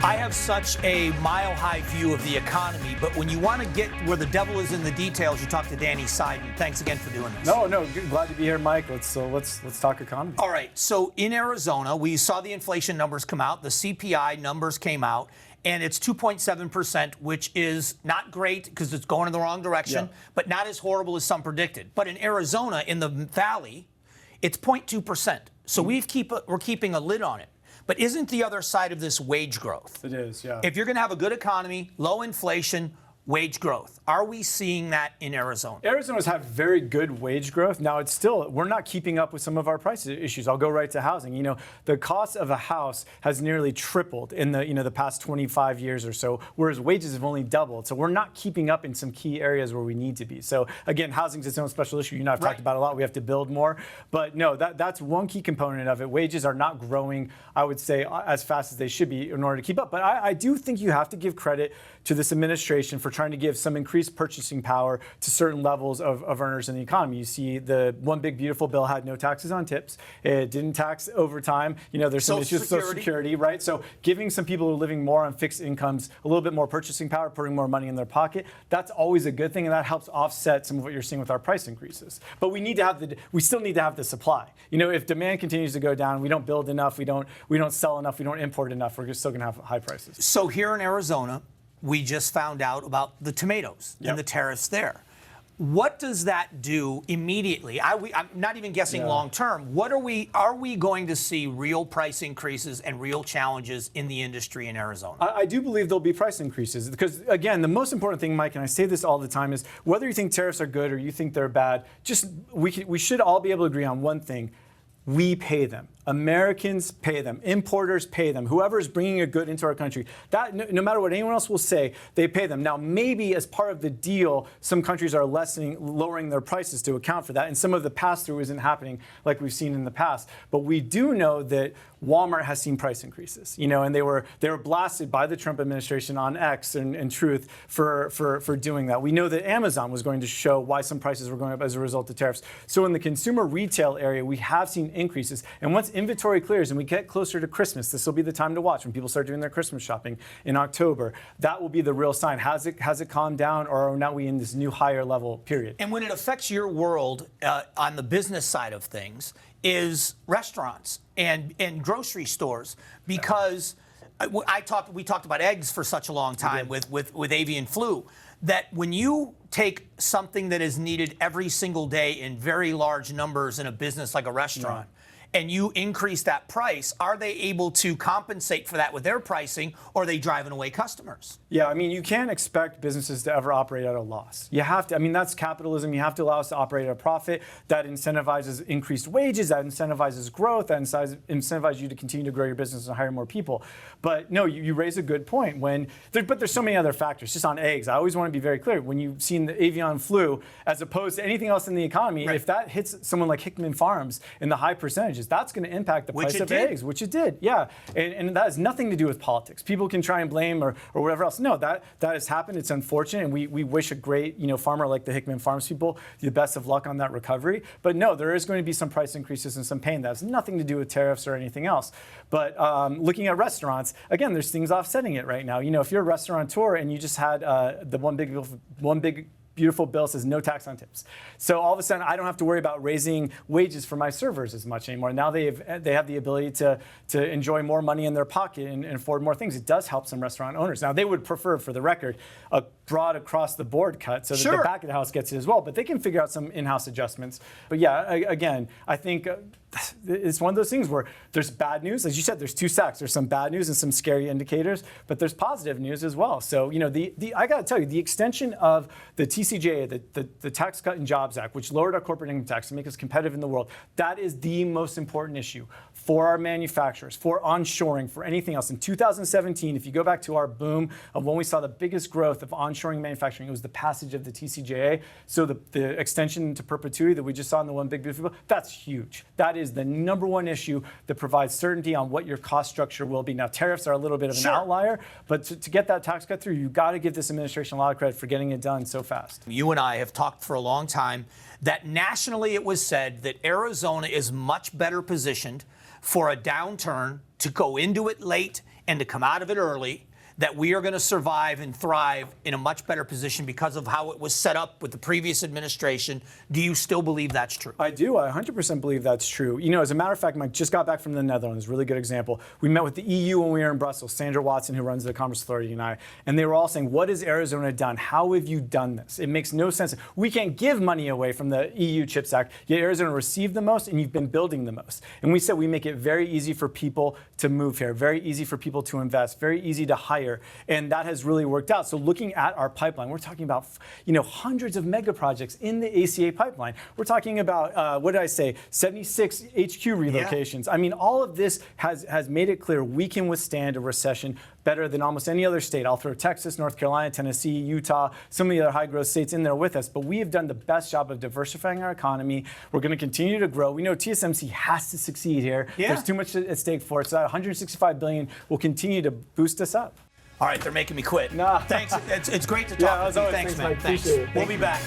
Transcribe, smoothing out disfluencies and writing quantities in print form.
I have such a mile-high view of the economy, but when you want to get where the devil is in the details, you talk to Danny Seiden. Thanks again for doing this. No, glad to be here, Mike. Let's talk economy. All right, so in Arizona, we saw the inflation numbers come out. The CPI numbers came out, and it's 2.7%, which is not great because it's going in the wrong direction, but not as horrible as some predicted. But in Arizona, in the valley, it's 0.2%. So we're keeping a lid on it. But isn't the other side of this wage growth? It is, yeah. If you're going to have a good economy, low inflation, wage growth. Are we seeing that in Arizona? Arizona's had very good wage growth. Now, we're not keeping up with some of our price issues. I'll go right to housing. You know, the cost of a house has nearly tripled in the past 25 years or so, whereas wages have only doubled. So we're not keeping up in some key areas where we need to be. So again, housing's its own special issue. You and I have talked about it a lot. We have to build more. But no, that's one key component of it. Wages are not growing, I would say, as fast as they should be in order to keep up. But I do think you have to give credit to this administration for trying to give some increased purchasing power to certain levels of earners in the economy. You see the One Big Beautiful bill had no taxes on tips. It didn't tax overtime. You know, there's some issues with Social Security, right? So giving some people who are living more on fixed incomes a little bit more purchasing power, putting more money in their pocket, that's always a good thing, and that helps offset some of what you're seeing with our price increases. But we still need to have the supply. You know, if demand continues to go down, we don't build enough, we don't sell enough, we don't import enough, we're still going to have high prices. So here in Arizona, we just found out about the tomatoes and the tariffs there. What does that do immediately? I'm not even guessing long term. Are we going to see real price increases and real challenges in the industry in Arizona? I do believe there'll be price increases because, again, the most important thing, Mike, and I say this all the time, is whether you think tariffs are good or you think they're bad, we should all be able to agree on one thing. We pay them. Americans pay them. Importers pay them. Whoever is bringing a good into our country, that no matter what anyone else will say, they pay them. Now, maybe as part of the deal, some countries are lowering their prices to account for that, and some of the pass-through isn't happening like we've seen in the past. But we do know that Walmart has seen price increases, you know, and they were blasted by the Trump administration on X and Truth for doing that. We know that Amazon was going to show why some prices were going up as a result of tariffs. So in the consumer retail area, we have seen increases, and once inventory clears and we get closer to Christmas, this will be the time to watch when people start doing their Christmas shopping in October. That will be the real sign. Has it calmed down, or are now we in this new higher level period? And when it affects your world on the business side of things is restaurants and grocery stores, because we talked about eggs for such a long time with avian flu, that when you take something that is needed every single day in very large numbers in a business like a restaurant, and you increase that price, are they able to compensate for that with their pricing, or are they driving away customers? Yeah, I mean, you can't expect businesses to ever operate at a loss. You have to, I mean, that's capitalism. You have to allow us to operate at a profit. That incentivizes increased wages, that incentivizes growth, that incentivizes you to continue to grow your business and hire more people. But no, you raise a good point. But there's so many other factors. Just on eggs, I always want to be very clear. When you've seen the avian flu, as opposed to anything else in the economy, if that hits someone like Hickman Farms in the high percentages, that's going to impact the price of eggs, which it did. Yeah, and that has nothing to do with politics. People can try and blame or whatever else. No, that has happened. It's unfortunate, and we wish a great farmer like the Hickman Farms people the best of luck on that recovery. But no, there is going to be some price increases and some pain. That has nothing to do with tariffs or anything else. But looking at restaurants, again, there's things offsetting it right now. You know, if you're a restaurateur and you just had the One Big Beautiful bill says no tax on tips. So all of a sudden, I don't have to worry about raising wages for my servers as much anymore. Now they have the ability to enjoy more money in their pocket and afford more things. It does help some restaurant owners. Now they would prefer, for the record, a broad across the board cut so that the back of the house gets it as well. But they can figure out some in-house adjustments. But yeah, again, I think it's one of those things where there's bad news. As you said, there's two sides. There's some bad news and some scary indicators, but there's positive news as well. So, you know, I got to tell you, the extension of the TCJA, the Tax Cut and Jobs Act, which lowered our corporate income tax to make us competitive in the world, that is the most important issue for our manufacturers, for onshoring, for anything else. In 2017, if you go back to our boom of when we saw the biggest growth of onshoring manufacturing, it was the passage of the TCJA. So the extension to perpetuity that we just saw in the One Big Beautiful Bill, that's huge. That is the number one issue that provides certainty on what your cost structure will be. Now, tariffs are a little bit of an outlier, but to get that tax cut through, you've got to give this administration a lot of credit for getting it done so fast. You and I have talked for a long time that nationally it was said that Arizona is much better positioned for a downturn to go into it late and to come out of it early, that we are going to survive and thrive in a much better position because of how it was set up with the previous administration. Do you still believe that's true? I do. I 100% believe that's true. You know, as a matter of fact, Mike just got back from the Netherlands. Really good example. We met with the EU when we were in Brussels. Sandra Watson, who runs the Commerce Authority, and I, and they were all saying, "What has Arizona done? How have you done this? It makes no sense. We can't give money away from the EU CHIPS Act. Yet Arizona received the most, and you've been building the most." And we said we make it very easy for people to move here, very easy for people to invest, very easy to hire, and that has really worked out. So looking at our pipeline, we're talking about, you know, hundreds of mega projects in the ACA pipeline. We're talking about, what did I say, 76 HQ relocations. Yeah. I mean, all of this has made it clear we can withstand a recession better than almost any other state. I'll throw Texas, North Carolina, Tennessee, Utah, some of the other high growth states in there with us. But we have done the best job of diversifying our economy. We're going to continue to grow. We know TSMC has to succeed here. Yeah. There's too much at stake for it. So that $165 billion will continue to boost us up. All right, they're making me quit. Nah. Thanks. It's great to talk with you. Always, thanks, man. Mike. Thanks. Appreciate it. We'll be back.